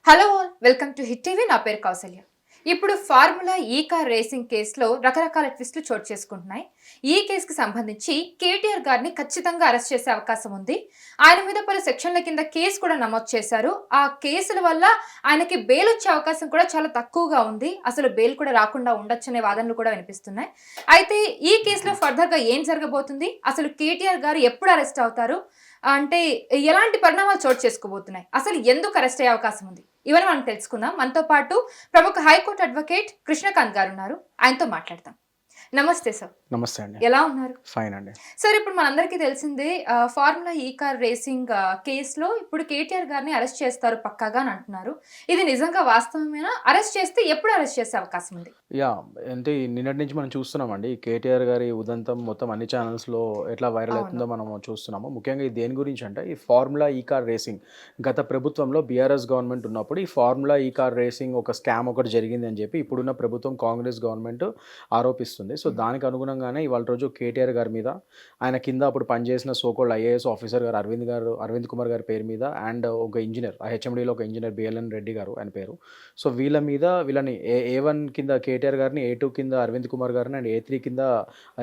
Hello all welcome to hit TV. నా పేరు కౌసల్య. ఇప్పుడు ఫార్ములా ఈ కార్ రేసింగ్ కేసులో రకరకాల ట్విస్టులు చోటు చేసుకుంటున్నాయి. ఈ కేసుకి సంబంధించి కేటీఆర్ గారిని ఖచ్చితంగా అరెస్ట్ చేసే అవకాశం ఉంది. ఆయన మీద పలు సెక్షన్ల కింద కేసు కూడా నమోదు చేశారు. ఆ కేసుల వల్ల ఆయనకి బెయిల్ వచ్చే అవకాశం కూడా చాలా తక్కువగా ఉంది. అసలు బెయిల్ కూడా రాకుండా ఉండొచ్చనే వాదనలు కూడా వినిపిస్తున్నాయి. అయితే ఈ కేసులో ఫర్దర్గా ఏం జరగబోతుంది, అసలు కేటీఆర్ గారు ఎప్పుడు అరెస్ట్ అవుతారు, అంటే ఎలాంటి పరిణామాలు చోటు చేసుకోబోతున్నాయి, అసలు ఎందుకు అరెస్ట్ అయ్యే అవకాశం ఉంది, ఇవన్నీ మనం తెలుసుకుందాం. మనతో పాటు ప్రముఖ హైకోర్టు అడ్వకేట్ కృష్ణకాంత్ గారు ఉన్నారు. ఆయనతో మాట్లాడతాం. నమస్తే సార్. నమస్తే అండి. ఎలా ఉన్నారు? ఫైన్ అండి. సార్, ఇప్పుడు మనందరికీ తెలిసిందే, ఫార్ములా ఈ కార్ రేసింగ్ కేసులో ఇప్పుడు కేటీఆర్ గారిని అరెస్ట్ చేస్తారు పక్కాగా అని అంటున్నారు. ఇది నిజంగా వాస్తవమేనా? అరెస్ట్ చేస్తే ఎప్పుడు అరెస్ట్ చేసే అవకాశం ఉంది? అంటే నిన్నటి నుంచి మనం చూస్తున్నామండి. కేటీఆర్ గారి ఉదంతం మొత్తం అన్ని ఛానల్స్లో ఎట్లా వైరల్ అవుతుందో మనం చూస్తున్నాము. ముఖ్యంగా ఇది దేని గురించి అంటే ఈ ఫార్ములా ఈ కార్ రేసింగ్ గత ప్రభుత్వంలో బీఆర్ఎస్ గవర్నమెంట్ ఉన్నప్పుడు ఈ ఫార్ములా ఈ కార్ రేసింగ్ ఒక స్కామ్ ఒకటి జరిగింది అని చెప్పి ఇప్పుడున్న ప్రభుత్వం కాంగ్రెస్ గవర్నమెంట్ ఆరోపిస్తుంది. సో దానికి అనుగుణంగానే ఇవాళ రోజు కేటీఆర్ గారి మీద, ఆయన కింద అప్పుడు పనిచేసిన సోకోల్డ్ ఐఏఎస్ ఆఫీసర్ గారు అరవింద్ కుమార్ గారి పేరు మీద, అండ్ ఒక ఇంజనీర్, ఆ హెచ్ఎండీలో ఒక ఇంజనీర్ బిఎల్ఎన్ రెడ్డి గారు ఆయన పేరు. సో వీళ్ళని A1 కింద కేటీఆర్ గారిని, A2 కింద అరవింద్ కుమార్ గారిని, అండ్ A3 కింద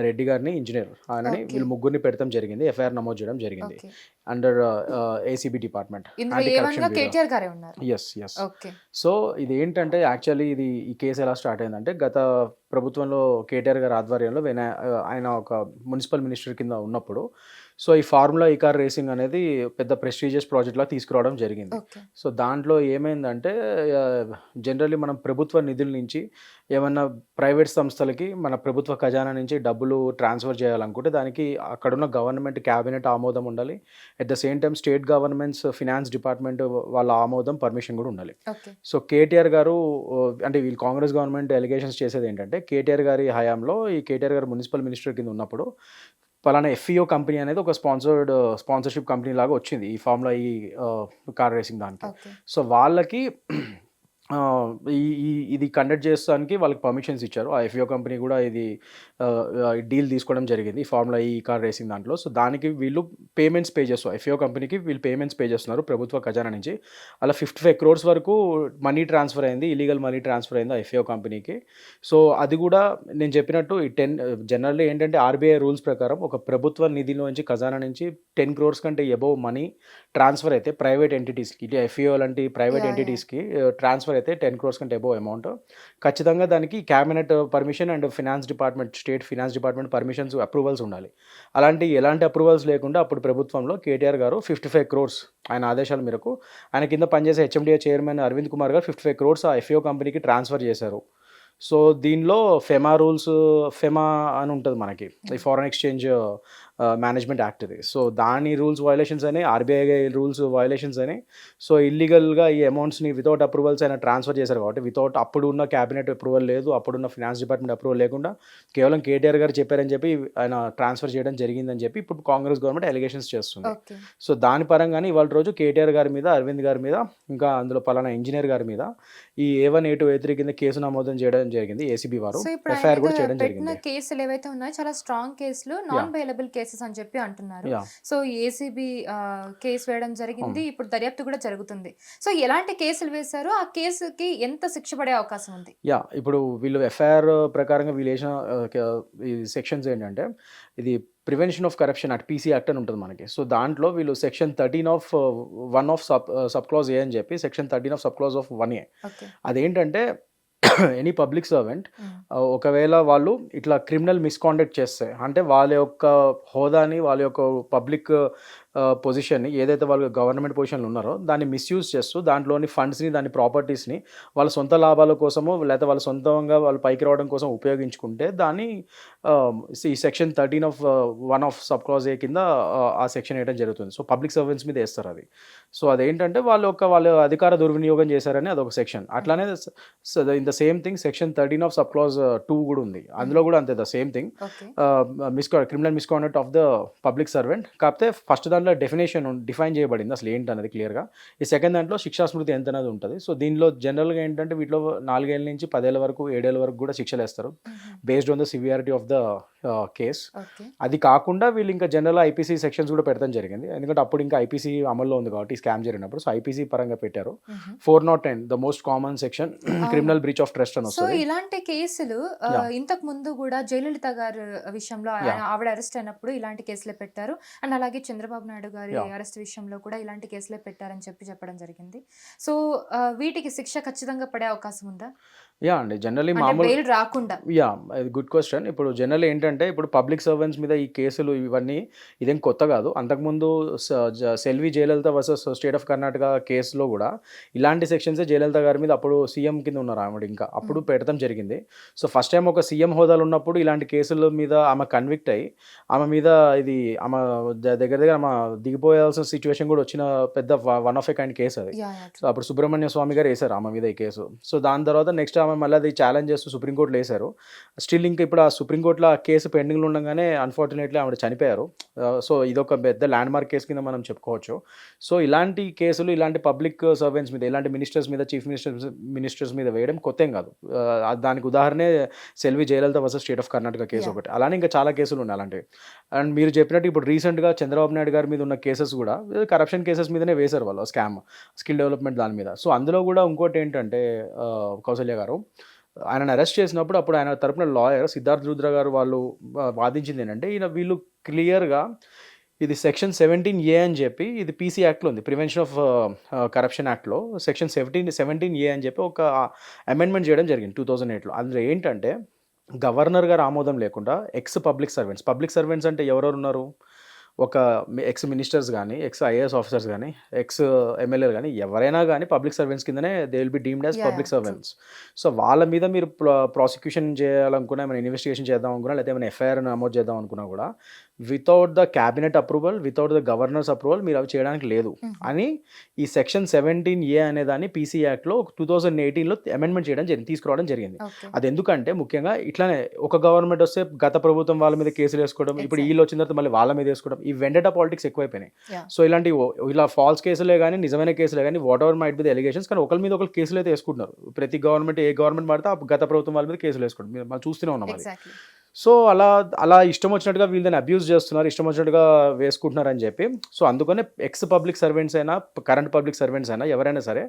రెడ్డి గారిని ఇంజనీర్ ఆయనని వీళ్ళు ముగ్గురిని పెడతాం జరిగింది. ఎఫ్ఐఆర్ నమోదు చేయడం జరిగింది అండర్ ఏసీబీ డిపార్ట్మెంట్. సో ఇది ఏంటంటే యాక్చువల్లీ ఈ కేసు ఎలా స్టార్ట్ అయిందంటే, గత ప్రభుత్వంలో కేటీఆర్ గారి ఆధ్వర్యంలో ఆయన ఒక మున్సిపల్ మినిస్టర్ కింద ఉన్నప్పుడు సో ఈ ఫార్ములా ఈ కార్ రేసింగ్ అనేది పెద్ద ప్రెస్టీజియస్ ప్రాజెక్ట్లా తీసుకురావడం జరిగింది. సో దాంట్లో ఏమైందంటే జనరల్లీ మనం ప్రభుత్వ నిధుల నుంచి ఏమన్నా ప్రైవేట్ సంస్థలకి మన ప్రభుత్వ ఖజానా నుంచి డబ్బులు ట్రాన్స్ఫర్ చేయాలనుకుంటే దానికి అక్కడున్న గవర్నమెంట్ క్యాబినెట్ ఆమోదం ఉండాలి. At the same time state governments finance department వాళ్ళ ఆమోదం, పర్మిషన్ కూడా ఉండాలి. సో కేటీఆర్ గారు అంటే వీళ్ళు కాంగ్రెస్ గవర్నమెంట్ ఎలిగేషన్స్ చేసేది ఏంటంటే, కేటీఆర్ గారి హయాంలో ఈ కేటీఆర్ గారు మున్సిపల్ మినిస్టర్ కింద ఉన్నప్పుడు పలానా ఎఫ్ఈఓ కంపెనీ అనేది ఒక స్పాన్సర్షిప్ కంపెనీ లాగా వచ్చింది ఈ ఫార్ములా ఈ కార్ రేసింగ్ దానికి. సో వాళ్ళకి ఇది కండక్ట్ చేస్తానికి వాళ్ళకి పర్మిషన్స్ ఇచ్చారు. ఆ ఎఫ్ఈఓ కంపెనీ కూడా ఇది డీల్ తీసుకోవడం జరిగింది ఈ ఫార్ములా ఈ కార్ రేసింగ్ దాంట్లో. సో దానికి వీళ్ళు పేమెంట్స్ పే చేస్తారు, ఎఫ్ఈఓ కంపెనీకి వీళ్ళు పేమెంట్స్ పే చేస్తున్నారు ప్రభుత్వ ఖజానా నుంచి. అలా 55 crores వరకు మనీ ట్రాన్స్ఫర్ అయింది, ఇలీగల్ మనీ ట్రాన్స్ఫర్ అయింది ఆ ఎఫ్ఈఓ కంపెనీకి. సో అది కూడా నేను చెప్పినట్టు ఈ జనరల్లీ ఏంటంటే ఆర్బీఐ రూల్స్ ప్రకారం ఒక ప్రభుత్వ నిధిలో నుంచి ఖజానా నుంచి 10 crores కంటే ఎబోవ్ మనీ ట్రాన్స్ఫర్ అయితే ప్రైవేట్ ఎంటిటీస్కి, ఇటు ఎఫ్ఈఓ లాంటి ప్రైవేట్ ఎంటిటీస్కి ట్రాన్స్ఫర్ అయితే 10 crores కంటే ఎబోవ్ అమౌంట్ ఖచ్చితంగా దానికి cabinet permission and finance department, state finance department permissions, approvals ఉండాలి. ఎలాంటి అప్రూవల్స్ లేకుండా అప్పుడు ప్రభుత్వంలో కేటీఆర్ గారు 55 crores ఆయన ఆదేశాల మేరకు ఆయన కింద పనిచేసే హెచ్ఎండిఏ చైర్మన్ అరవింద్ కుమార్ గారు 55 crores ఆ ఎఫ్ఈఓ కంపెనీకి ట్రాన్స్ఫర్ చేశారు. సో దీనిలో ఫెమా అని ఉంటుంది మనకి, ఈ ఫారెన్ ఎక్స్చేంజ్ మేనేజ్మెంట్ యాక్ట్ ఇది. సో దాని రూల్స్ వయలేషన్స్ అని, ఆర్బీఐ రూల్స్ వయలేషన్స్ అని, సో ఇల్లీగల్గా ఈ అమౌంట్స్ని వితౌట్ అప్రూవల్స్ ఆయన ట్రాన్స్ఫర్ చేశారు. కాబట్టి వితౌట్ అప్పుడు ఉన్న క్యాబినెట్ అప్రూవల్ లేదు, అప్పుడున్న ఫినాన్స్ డిపార్ట్మెంట్ అప్రూవల్ లేకుండా కేవలం కేటీఆర్ గారు చెప్పారని చెప్పి ఆయన ట్రాన్స్ఫర్ చేయడం జరిగిందని చెప్పి ఇప్పుడు కాంగ్రెస్ గవర్నమెంట్ అలిగేషన్స్ చేస్తుంది. సో దాని పరంగానే ఇవాళ రోజు కేటీఆర్ గారి మీద, అరవింద్ గారి మీద, ఇంకా అందులో పలానా ఇంజనీర్ గారి మీద ఈ A1, A2, A3 కింద కేసు నమోదం చేయడం జరిగింది ఏసీబీ వారు. ఎఫ్ఐఆర్ కూడా చేయడం జరిగింది. కేసులు ఏవైతే ఉన్నాయో చాలా స్ట్రాంగ్ కేసులు, నాన్ బెయిలబుల్ కేసెస్ అని చెప్పి అంటున్నారు. సో ఏసీబీ కేసు వేయడం జరిగింది, ఇప్పుడు దర్యాప్తు కూడా జరుగుతుంది. సో ఎలాంటి కేసులు వేశారు, ఆ కేసుకి ఎంత శిక్ష పడే అవకాశం ఉంది? ఇప్పుడు వీళ్ళు ఎఫ్ఐఆర్ ప్రకారంగా వీళ్ళు వేసిన ఈ సెక్షన్స్ ఏంటంటే, ఇది prevention of corruption act, PC act అని ఉంటుంది మనకి. సో దాంట్లో వీళ్ళు section 13 of 1 of sub clause ఏ అని చెప్పి section 13 of sub clause of 1A. అదేంటంటే ఎనీ పబ్లిక్ సర్వెంట్ ఒకవేళ వాళ్ళు ఇట్లా క్రిమినల్ మిస్కాండక్ట్ చేస్తే, అంటే వాళ్ళ యొక్క హోదాని, వాళ్ళ యొక్క పబ్లిక్ పొజిషన్ని, ఏదైతే వాళ్ళు గవర్నమెంట్ పొజిషన్లో ఉన్నారో దాన్ని మిస్యూజ్ చేస్తూ దాంట్లోని ఫండ్స్ని, దాని ప్రాపర్టీస్ని వాళ్ళ సొంత లాభాల కోసము, లేకపోతే వాళ్ళ సొంతంగా వాళ్ళు పైకి రావడం కోసం ఉపయోగించుకుంటే దాన్ని ఈ section 13 of 1 of sub clause ఏ కింద ఆ సెక్షన్ వేయడం జరుగుతుంది. సో పబ్లిక్ సర్వెంట్స్ మీద వేస్తారు అది. సో అదేంటంటే వాళ్ళ అధికార దుర్వినియోగం చేశారని అదొక సెక్షన్. అట్లానే in the same thing section 13 of sub clause 2 కూడా ఉంది, అందులో కూడా అంతే the same thing, criminal misconduct of the public servant. కాకపోతే ఫస్ట్ దాంట్లో దాంట్లో డిఫైన్ చేయబడింది అసలు ఏంటి అనేది క్లియర్గా. ఈ సెకండ్ దాంట్లో శిక్షా స్మృతి ఎంత అనేది ఉంటుంది. సో దీనిలో జనరల్గా ఏంటంటే వీటిలో 4 ఏళ్ళ నుంచి 10 ఏళ్ళ వరకు 7 ఏళ్ళ వరకు కూడా శిక్షలు వేస్తారు based on the severity of the case. Okay. అది కాకుండా వీళ్ళు ఇంకా జనరల్ ఐపీసీ సెక్షన్స్ కూడా పెడతాం జరిగింది, ఎందుకంటే అప్పుడు ఇంకా ఐపీసీ అమల్లో ఉంది కాబట్టి స్కామ్ జరిగినప్పుడు. సో ఐపీసీ పరంగా పెట్టారు 409 the most common section criminal breach of trust అని సో వస్తుంది. ఇలాంటి కేసులు ఇంతకు ముందు కూడా జయలలిత గారు విషయంలో ఆవిడ అరెస్ట్ అయినప్పుడు ఇలాంటి కేసులే పెట్టారు, అండ్ అలాగే చంద్రబాబు నాయుడు గారి అరెస్ట్ విషయంలో కూడా ఇలాంటి కేసులే పెట్టారని చెప్పడం జరిగింది. సో వీటికి శిక్ష ఖచ్చితంగా పడే అవకాశం ఉందా? యా అండి, జనరలీ అంటే మామూలు బెయిల్ రాకుండా. Yeah good question. ఇప్పుడు జనరల్ ఏంటంటే ఇప్పుడు పబ్లిక్ సర్వెంట్స్ మీద ఈ కేసులు ఇవన్నీ ఇదేం కొత్త కాదు. అంతకుముందు Selvi Jayalalithaa versus state of Karnataka కేసులో కూడా ఇలాంటి సెక్షన్సే జయలలిత గారి మీద అప్పుడు సీఎం కింద ఉన్నారు ఆవిడ, ఇంకా అప్పుడు పెట్టడం జరిగింది. సో ఫస్ట్ టైం ఒక సీఎం హోదాలో ఉన్నప్పుడు ఇలాంటి కేసుల మీద ఆమె కన్విక్ట్ అయ్యి ఆమె మీద ఇది ఆమె దగ్గర ఆమె దిగిపోయాల్సిన సిచ్యువేషన్ కూడా వచ్చిన పెద్ద one of A kind case అది. సో అప్పుడు సుబ్రహ్మణ్య స్వామి గారు వేశారు ఆమె మీద ఈ కేసు. సో దాని తర్వాత నెక్స్ట్ ఆమె మళ్ళీ అది ఛాలెంజ్ చేస్తూ సుప్రీంకోర్టులో వేశారు. స్టిల్ ఇంకా ఇప్పుడు ఆ సుప్రీంకోర్టులో ఆ కేసు పెండింగ్లో ఉండగానే అన్ఫార్చునేట్లీ ఆవిడ చనిపోయారు. సో ఇదొక పెద్ద ల్యాండ్ మార్క్ కేసు కింద మనం చెప్పుకోవచ్చు. సో ఇలాంటి కేసులు ఇలాంటి పబ్లిక్ సర్వెంట్స్ మీద, ఇలాంటి మినిస్టర్స్ మీద, చీఫ్ మినిస్టర్స్ మీద వేయడం కొత్త ఏం కాదు. దానికి ఉదాహరణే Selvi Jayalalithaa versus state of Karnataka case ఒకటి. అలానే ఇంకా చాలా కేసులు ఉన్నాయి అలాంటివి. అండ్ మీరు చెప్పినట్టు ఇప్పుడు రీసెంట్గా చంద్రబాబు నాయుడు గారి మీద ఉన్న కేసెస్ కూడా కరప్షన్ కేసెస్ మీదనే వేశారు వాళ్ళు, స్కామ్, స్కిల్ డెవలప్మెంట్ దాని మీద. సో అందులో కూడా ఇంకోటి ఏంటంటే కౌసల్య గారు ఆయనను అరెస్ట్ చేసినప్పుడు అప్పుడు ఆయన తరపున లాయర్ సిద్ధార్థ్ రుద్ర గారు వాళ్ళు వాదించింది ఏంటంటే వీళ్ళు క్లియర్గా ఇది సెక్షన్ 17A అని చెప్పి, ఇది పీసీ యాక్ట్లో ఉంది, ప్రివెన్షన్ ఆఫ్ కరప్షన్ యాక్ట్లో సెక్షన్ 17A అని చెప్పి ఒక అమెండ్మెంట్ చేయడం జరిగింది 2008లో. అందులో ఏంటంటే గవర్నర్ గారు ఆమోదం లేకుండా ఎక్స్ పబ్లిక్ సర్వెంట్స్ అంటే ఎవరెవరు ఉన్నారు, ఒక ఎక్స్ మినిస్టర్స్ కానీ, ఎక్స్ ఐఏఎస్ ఆఫీసర్స్ కానీ, ఎక్స్ ఎమ్మెల్యేలు కానీ, ఎవరైనా కానీ పబ్లిక్ సర్వెంట్స్ కిందనే they will be deemed as public servants. So వాళ్ళ మీద మీరు ప్రాసిక్యూషన్ చేయాలనుకున్నా, ఏమైనా ఇన్వెస్టిగేషన్ చేద్దాం అనుకున్నా, లేకపోతే ఏమైనా ఎఫ్ఐఆర్ నమోదు చేద్దాం అనుకున్నా కూడా without the cabinet approval, without the governors approval మీరు అవి చేయడానికి లేదు అని ఈ సెక్షన్ 17A అనే దాన్ని పీసీ యాక్ట్లో 2018లో అమెండ్మెంట్ చేయడం జరిగింది, తీసుకురావడం జరిగింది. అది ఎందుకంటే ముఖ్యంగా ఇట్లానే ఒక గవర్నమెంట్ వస్తే గత ప్రభుత్వం వాళ్ళ మీద కేసులు వేసుకోవడం, ఇప్పుడు వీళ్ళు వచ్చిన తర్వాత మళ్ళీ వాళ్ళ మీద వేసుకోవడం, ఈ వెండటా పాలిటిక్స్ ఎక్కువైపోయినాయి. సో ఇలాంటి ఇలా ఫాల్స్ కేసులే కానీ, నిజమైన కేసులే కానీ, what ever might be the allegations, కానీ ఒకరి మీద ఒకరు కేసులు అయితే వేసుకుంటున్నారు. ప్రతి గవర్నమెంట్ ఏ గవర్నమెంట్ పడితే ఆ గత ప్రభుత్వం వాళ్ళ మీద కేసులు వేసుకోవడం మనం చూస్తూనే ఉన్నాం అది. సో అలా ఇష్టం వచ్చినట్టుగా వీళ్ళని అబ్యూజ్ చేస్తున్నారు, ఇష్టం వచ్చినట్టుగా వేసుకుంటున్నారు అని చెప్పి. సో అందుకనే ఎక్స్ పబ్లిక్ సర్వెంట్స్ అయినా, కరెంట్ పబ్లిక్ సర్వెంట్స్ అయినా, ఎవరైనా సరే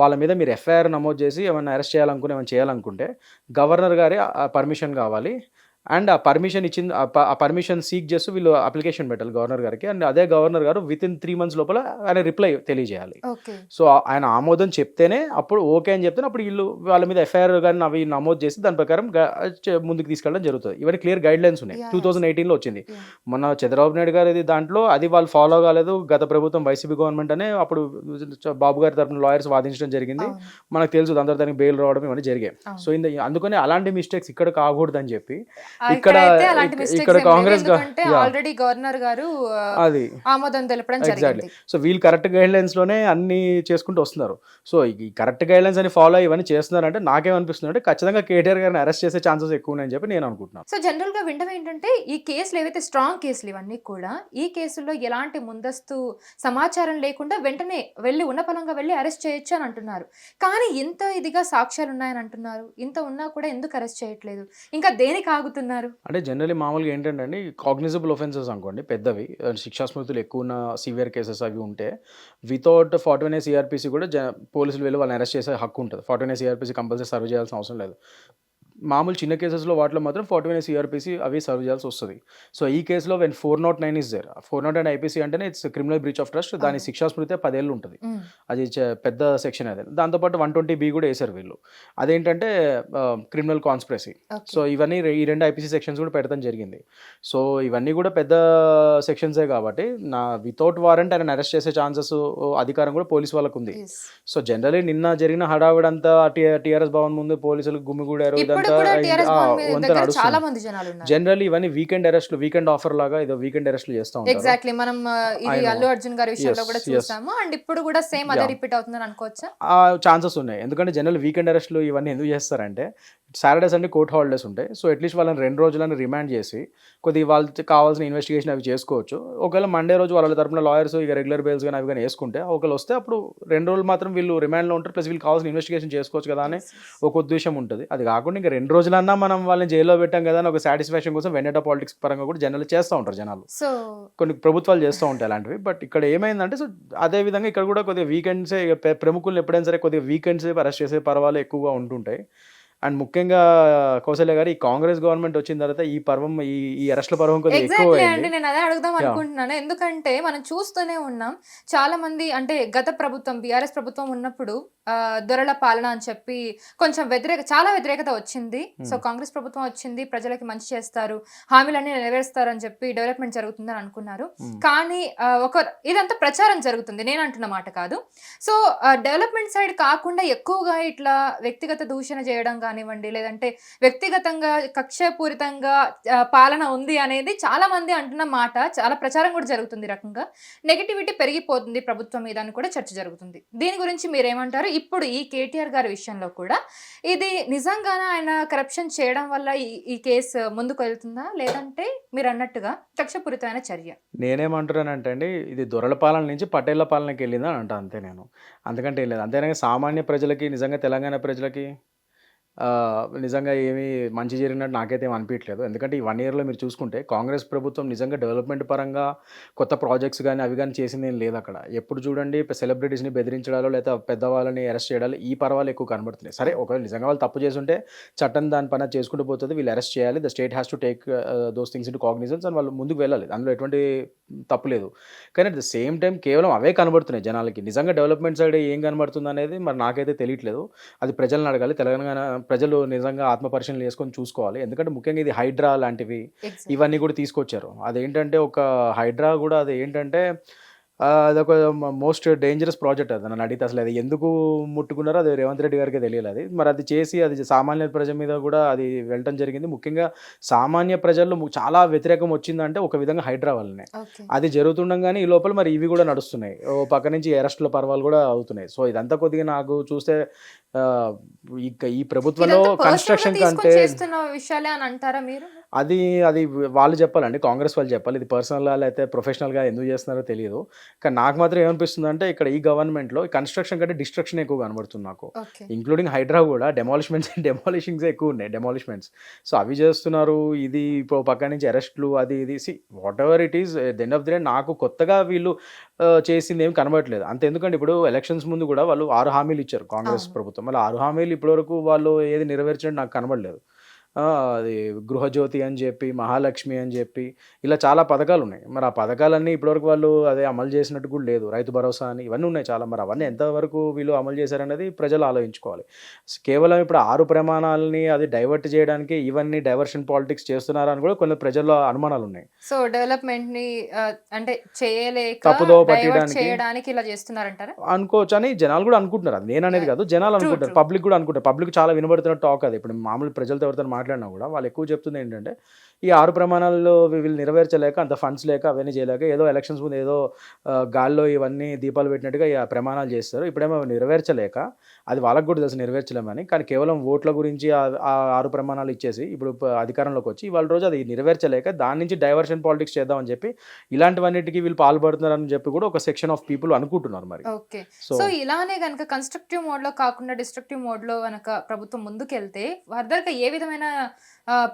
వాళ్ళ మీద మీరు ఎఫ్ఐఆర్ నమోదు చేసి ఏమైనా అరెస్ట్ చేయాలనుకుని ఏమైనా చేయాలనుకుంటే గవర్నర్ గారి పర్మిషన్ కావాలి. అండ్ ఆ పర్మిషన్ ఇచ్చింది, ఆ పర్మిషన్ సీక్ చేస్తూ వీళ్ళు అప్లికేషన్ పెట్టాలి గవర్నర్ గారికి. అండ్ అదే గవర్నర్ గారు విత్ ఇన్ 3 months లోపల ఆయన రిప్లై తెలియజేయాలి. సో ఆయన ఆమోదం చెప్తేనే, అప్పుడు ఓకే అని చెప్తేనే అప్పుడు వీళ్ళు వాళ్ళ మీద ఎఫ్ఐఆర్ కానీ అవి నమోదు చేసి దాని ప్రకారం ముందుకు తీసుకెళ్ళడం జరుగుతుంది. ఇవన్నీ క్లియర్ గైడ్ లైన్స్ ఉన్నాయి, 2018లో వచ్చింది. మన చంద్రబాబు నాయుడు గారు దాంట్లో అది వాళ్ళు ఫాలో కాలేదు, గత ప్రభుత్వం వైసీపీ గవర్నమెంట్ అనే అప్పుడు బాబు గారి తరపున లాయర్స్ వాదించడం జరిగింది. మనకు తెలుసు అందరు దానికి బెయిల్ రావడం ఇవన్నీ జరిగాయి. సో అందుకని అలాంటి మిస్టేక్స్ ఇక్కడ కాకూడదని చెప్పి ఇక్కడ కాంగ్రెస్ ఆల్రెడీ గవర్నర్ గారు అది ఆమోదం తెలపడం జరిగింది. సో వీళ్ళు కరెక్ట్ గైడ్ లైన్స్ లోనే అన్ని చేసుకుంటూ వస్తున్నారు. సో ఈ కరెక్ట్ గైడ్ లైన్స్ అని ఫాలో ఇవన్నీ చేస్తున్నారంటే నాకేమనిపిస్తుంది అంటే ఖచ్చితంగా కేటీఆర్ గారిని అరెస్ట్ చేసే ఛాన్సెస్ ఎక్కువ ఉన్నాయని చెప్పి నేను అనుకుంటున్నాను. సో జనరల్ గా వినడం ఏంటంటే ఈ కేసులు ఏవైతే స్ట్రాంగ్ కేసులు ఇవన్నీ కూడా, ఈ కేసుల్లో ఎలాంటి ముందస్తు సమాచారం లేకుండా వెంటనే వెళ్ళి ఉన్నపలంగా వెళ్ళి అరెస్ట్ చేయొచ్చు అని అంటున్నారు. కానీ ఇంత ఇదిగా సాక్ష్యాలు ఉన్నాయని అంటున్నారు, ఇంత ఉన్నా కూడా ఎందుకు అరెస్ట్ చేయట్లేదు, ఇంకా దేనికి ఆగుతున్నారు? అంటే జనరల్లీ మామూలుగా ఏంటంటే అండి, కాగ్నిజబుల్ ఒఫెన్సెస్ అనుకోండి పెద్దవి, శిక్షా స్మృతులు ఎక్కువ ఉన్న సివియర్ కేసెస్ అవి ఉంటే వితౌట్ 41A CRPC కూడా పోలీసులు వెళ్ళి వాళ్ళని అరెస్ట్ చేసే హక్కు ఉంటుంది. 41A CRPC కంపల్సరీ సర్వ్ చేయాల్సిన అవసరం లేదు. మామూలు చిన్న కేసెస్లో వాటిలో మాత్రం 41A CRPC అవి సర్వ్ చేయాల్సి వస్తుంది. సో ఈ కేసులో వెన్ 409 ఇస్ దేర్, 409 IPC అంటేనే it's criminal breach of trust, దాని శిక్షా స్మృతి 10 ఏళ్ళు ఉంటుంది. అది పెద్ద సెక్షన్ అదే. దాంతోపాటు 120B కూడా వేశారు వీళ్ళు, అదేంటంటే క్రిమినల్ కాన్స్పిరసీ. సో ఇవన్నీ ఈ 2 IPC సెక్షన్స్ కూడా పెట్టడం జరిగింది. సో ఇవన్నీ కూడా పెద్ద సెక్షన్సే కాబట్టి వితౌట్ వారెంట్ ఆయన అరెస్ట్ చేసే ఛాన్సెస్ అధికారం కూడా పోలీసు వాళ్ళకు ఉంది. సో జనరలీ నిన్న జరిగిన హడావిడంతా TRS భవన్ ముందు పోలీసులు గుమిగూడారు, ఇదంతా కూడా అయింది. టీఆర్ఎస్ భవన్ మీద వంతెన దగ్గర నడుస్తుంది. చాలా మంది జనాలు ఉన్నారు. జనరల్లీ ఇవన్నీ వీకెండ్ ఆఫర్ లాగా ఏదో వీకెండ్ అరెస్ట్లు చేస్తూ ఉంటారు. ఎగ్జాక్ట్లీ మనం ఇది I know. అల్లు అర్జున్ గారి విషయంలో కూడా Yes. చూసాము. అండ్ ఇప్పుడు కూడా సేమ్ అదే Yeah. రిపీట్ అవుతుందని అనుకోవచ్చా? ఛాన్సెస్ ఉన్నాయి. ఎందుకంటే జనరల్ వీకెండ్ అరెస్ట్లు ఇవన్నీ ఎందుకు చేస్తారంటే సాటర్డే సండే కోర్ట్ హాలిడేస్ ఉంటాయి. సో అట్లీస్ట్ వాళ్ళని 2 రోజులని రిమాండ్ చేసి కొద్దిగా వాళ్ళకి కావాల్సిన ఇన్వెస్టిగేషన్ అవి చేసుకోవచ్చు. ఒకవేళ మండే రోజు వాళ్ళ తరపున లాయర్స్ ఇక రెగ్యులర్ బెయిల్స్ కానీ అవి కానీ వేసుకుంటే ఒకవేళ వస్తే అప్పుడు 2 రోజులు మాత్రం వీళ్ళు రిమాండ్లో ఉంటారు. ప్లస్ వీళ్ళు కావాల్సిన ఇన్వెస్టిగేషన్ చేసుకోవచ్చు కదా అని ఒక ఉద్దేశం ఉంటుంది. అది కాకుండా ఇంకా 2 రోజులన్నా మనం వాళ్ళని జైల్లో పెట్టాం కదా అని ఒక సాటిస్ఫాక్షన్ కోసం వెండటా పాలిటిక్స్ పరంగా కూడా జనరల్ చేస్తూ ఉంటారు జనాలు. సో కొన్ని ప్రభుత్వాలు చేస్తూ ఉంటాయి అలాంటివి. బట్ ఇక్కడ ఏమైందంటే సో అదే విధంగా ఇక్కడ కూడా కొద్దిగా వీకెండ్సే ప్రముఖులను ఎప్పుడైనా సరే కొద్దిగా వీకెండ్స్ అరెస్ట్ చేసే పర్వాలు ఎక్కువగా ఉంటుంటాయి. అండ్ ముఖ్యంగా కౌశల్య గారు ఈ కాంగ్రెస్ గవర్నమెంట్ వచ్చిన తర్వాత ఈ పర్వం ఈ అరెస్ట్ల పర్వం కొద్దిగా ఎక్కువ ఎగ్జాక్ట్లీ అండి, అయింది. నేను అదే అడుగుదాం Yeah. అనుకుంటున్నాను. ఎందుకంటే మనం చూస్తూనే ఉన్నాం చాలా మంది, అంటే గత ప్రభుత్వం బీఆర్ఎస్ ప్రభుత్వం ఉన్నప్పుడు దొరల పాలన అని చెప్పి కొంచెం చాలా వ్యతిరేకత వచ్చింది. సో కాంగ్రెస్ ప్రభుత్వం వచ్చింది, ప్రజలకి మంచి చేస్తారు, హామీలన్నీ నెరవేరుస్తారు అని చెప్పి డెవలప్మెంట్ జరుగుతుందని అనుకున్నారు. కానీ ఇదంతా ప్రచారం జరుగుతుంది, నేను అంటున్న మాట కాదు. సో డెవలప్మెంట్ సైడ్ కాకుండా ఎక్కువగా ఇట్లా వ్యక్తిగత దూషణ చేయడం కానివ్వండి, లేదంటే వ్యక్తిగతంగా కక్షపూరితంగా పాలన ఉంది అనేది చాలా మంది అంటున్న మాట, చాలా ప్రచారం కూడా జరుగుతుంది. ఈ రకంగా నెగిటివిటీ పెరిగిపోతుంది ప్రభుత్వం మీద అని కూడా చర్చ జరుగుతుంది. దీని గురించి మీరేమంటారు? ఇప్పుడు ఈ కేటీఆర్ గారి విషయంలో కూడా ఇది నిజంగానే ఆయన కరప్షన్ చేయడం వల్ల ఈ కేసు ముందుకు వెళ్తుందా, లేదంటే మీరు అన్నట్టుగా కక్షపూరితమైన చర్య? నేనేమంటున్నానంటే అండి, ఇది దొరల పాలన నుంచి పటేళ్ల పాలనకి వెళ్ళిందని అంట, అంతే. నేను అంతకంటే ఏం లేదు. అంతేనా సామాన్య ప్రజలకి, నిజంగా తెలంగాణ ప్రజలకి నిజంగా ఏమీ మంచి జరిగినట్టు నాకైతే ఏం అనిపించలేదు. ఎందుకంటే ఈ 1 ఇయర్లో మీరు చూసుకుంటే కాంగ్రెస్ ప్రభుత్వం నిజంగా డెవలప్మెంట్ పరంగా కొత్త ప్రాజెక్ట్స్ కానీ అవి కానీ చేసింది ఏం లేదు అక్కడ. ఎప్పుడు చూడండి సెలబ్రిటీస్ని బెదిరించడాలు లేదా పెద్దవాళ్ళని అరెస్ట్ చేయడాలు ఈ పర్వాలు ఎక్కువ కనబడుతున్నాయి. సరే, ఒకవేళ నిజంగా వాళ్ళు తప్పు చేస్తుంటే చట్టం దాని పని చేసుకుంటూ పోతుంది, వీళ్ళు అరెస్ట్ చేయాలి, the state has to take those things into cognizance అని వాళ్ళు ముందుకు వెళ్ళాలి, అందులో ఎటువంటి తప్పు లేదు. కానీ అట్ ద సేమ్ టైం కేవలం అవే కనబడుతున్నాయి జనాలకి. నిజంగా డెవలప్మెంట్ సైడ్ ఏం కనబడుతుంది అనేది మరి నాకైతే తెలియట్లేదు. అది ప్రజలను అడగాలి. తెలంగాణ ప్రజలు నిజంగా ఆత్మపరిశీలన చేసుకొని చూసుకోవాలి. ఎందుకంటే ముఖ్యంగా ఇది హైడ్రా లాంటివి ఇవన్నీ కూడా తీసుకొచ్చారు. అదేంటంటే ఒక హైడ్రా కూడా అది ఏంటంటే అదొక మోస్ట్ డేంజరస్ ప్రాజెక్ట్. అది నన్ను అడిగితే అసలు అది ఎందుకు ముట్టుకున్నారో అది రేవంత్ రెడ్డి గారికి తెలియలేదు. అది మరి అది చేసి అది సామాన్య ప్రజల మీద కూడా అది వెళ్ళటం జరిగింది. ముఖ్యంగా సామాన్య ప్రజల్లో చాలా వ్యతిరేకం వచ్చిందంటే ఒక విధంగా హైడ్రా వల్లనే. అది జరుగుతుండగానే ఈ లోపల మరి ఇవి కూడా నడుస్తున్నాయి, ఓ పక్క నుంచి అరెస్టుల పర్వాలు కూడా అవుతున్నాయి. సో ఇదంతా కొద్దిగా నాకు చూస్తే ఈ ప్రభుత్వంలో కన్స్ట్రక్షన్ కంటే విషయాలే అని అంటారా మీరు? అది వాళ్ళు చెప్పాలండి, కాంగ్రెస్ వాళ్ళు చెప్పాలి. ఇది పర్సనల్గా లేకపోతే ప్రొఫెషనల్గా ఎందుకు చేస్తున్నారో తెలియదు. కానీ నాకు మాత్రం ఏమనిపిస్తుంది అంటే ఇక్కడ ఈ గవర్నమెంట్లో కన్స్ట్రక్షన్ కంటే డిస్ట్రక్షన్ ఎక్కువ కనబడుతుంది నాకు. ఇంక్లూడింగ్ హైడ్రా కూడా డెమాలిషింగ్స్ ఎక్కువ ఉన్నాయి, డెమాలిష్మెంట్స్. సో అవి చేస్తున్నారు. ఇది ఇప్పుడు పక్క నుంచి అరెస్ట్లు అది ఇది what ever it is the end of the day నాకు కొత్తగా వీళ్ళు చేసింది ఏం కనబడట్లేదు. అంతే. ఎందుకంటే ఇప్పుడు ఎలక్షన్స్ ముందు కూడా వాళ్ళు 6 హామీలు ఇచ్చారు కాంగ్రెస్ ప్రభుత్వం. మళ్ళీ 6 హామీలు ఇప్పటివరకు వాళ్ళు ఏది నెరవేర్చినట్టు నాకు కనబడలేదు. అది గృహజ్యోతి అని చెప్పి, మహాలక్ష్మి అని చెప్పి ఇలా చాలా పథకాలు ఉన్నాయి. మరి ఆ పథకాలన్నీ ఇప్పటివరకు వాళ్ళు అదే అమలు చేసినట్టు కూడా లేదు. రైతు భరోసా అని ఇవన్నీ ఉన్నాయి చాలా. మరి అవన్నీ ఎంతవరకు వీళ్ళు అమలు చేశారనేది ప్రజలు ఆలోచించుకోవాలి. కేవలం ఇప్పుడు 6 ప్రమాణాలని అది డైవర్ట్ చేయడానికి ఇవన్నీ డైవర్షన్ పాలిటిక్స్ చేస్తున్నారని కూడా కొన్ని ప్రజల్లో అనుమానాలు ఉన్నాయి. సో డెవలప్మెంట్ ని అంటే తప్పుదో పట్టడానికి ఇలా చేస్తున్నారంటారా అనుకోవచ్చు అని జనాలు కూడా అనుకుంటున్నారు. అది నేను అనేది కాదు, జనాలు అనుకుంటారు, పబ్లిక్ కూడా అనుకుంటారు. పబ్లిక్ చాలా వినబడుతున్న టాక్ అది. ఇప్పుడు మామూలు ప్రజలతో ఎవరితో మాట్లాడినా కూడా వాళ్ళు ఎక్కువ చెప్తుంది ఏంటంటే ఈ 6 ప్రమాణాల్లో వీళ్ళు నెరవేర్చలేక, అంత ఫండ్స్ లేక, అవన్నీ చేయలేక ఏదో ఎలక్షన్స్ ముందు ఏదో గాల్లో ఇవన్నీ దీపాలు పెట్టినట్టుగా ఈ ప్రమాణాలు చేస్తారు. ఇప్పుడేమో నెరవేర్చలేక, అది వాళ్ళకు కూడా తెలుసు నెరవేర్చలేమని, కానీ కేవలం ఓట్ల గురించి ఆ 6 ప్రమాణాలు ఇచ్చేసి ఇప్పుడు అధికారంలోకి వచ్చి ఇవాళ రోజు అది నెరవేర్చలేక దాని నుంచి డైవర్షన్ పాలిటిక్స్ చేద్దామని చెప్పి ఇలాంటివన్నిటికీ వీళ్ళు పాల్పడుతున్నారని చెప్పి కూడా ఒక సెక్షన్ ఆఫ్ పీపుల్ అనుకుంటున్నారు. మరి ఓకే, సో ఇలానే కనుక కన్స్ట్రక్టివ్ మోడ్ లో కాకుండా డిస్ట్రక్టివ్ మోడ్ లో కనుక ప్రభుత్వం ముందుకెళ్తే ఫర్దర్ గా ఏ విధమైన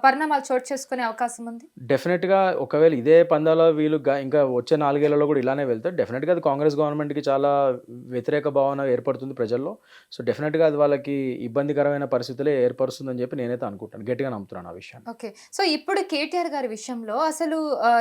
పరిణామాలు చోటు చేసుకునే అవకాశం ఉంది? డెఫినెట్గా ఒకవేళ ఇదే పందాలో వీళ్ళు ఇంకా వచ్చే 4 ఏళ్లలో కూడా ఇలానే వెళ్తే డెఫినెట్గా అది కాంగ్రెస్ గవర్నమెంట్కి చాలా వ్యతిరేక భావన ఏర్పడుతుంది ప్రజల్లో. సో డెఫినెట్గా అది వాళ్ళకి ఇబ్బందికరమైన పరిస్థితులే ఏర్పరుస్తుందని చెప్పి నేనైతే అనుకుంటాను, గట్టిగా నమ్ముతున్నాను ఆ విషయాన్ని. ఓకే, సో ఇప్పుడు కేటీఆర్ గారి విషయంలో అసలు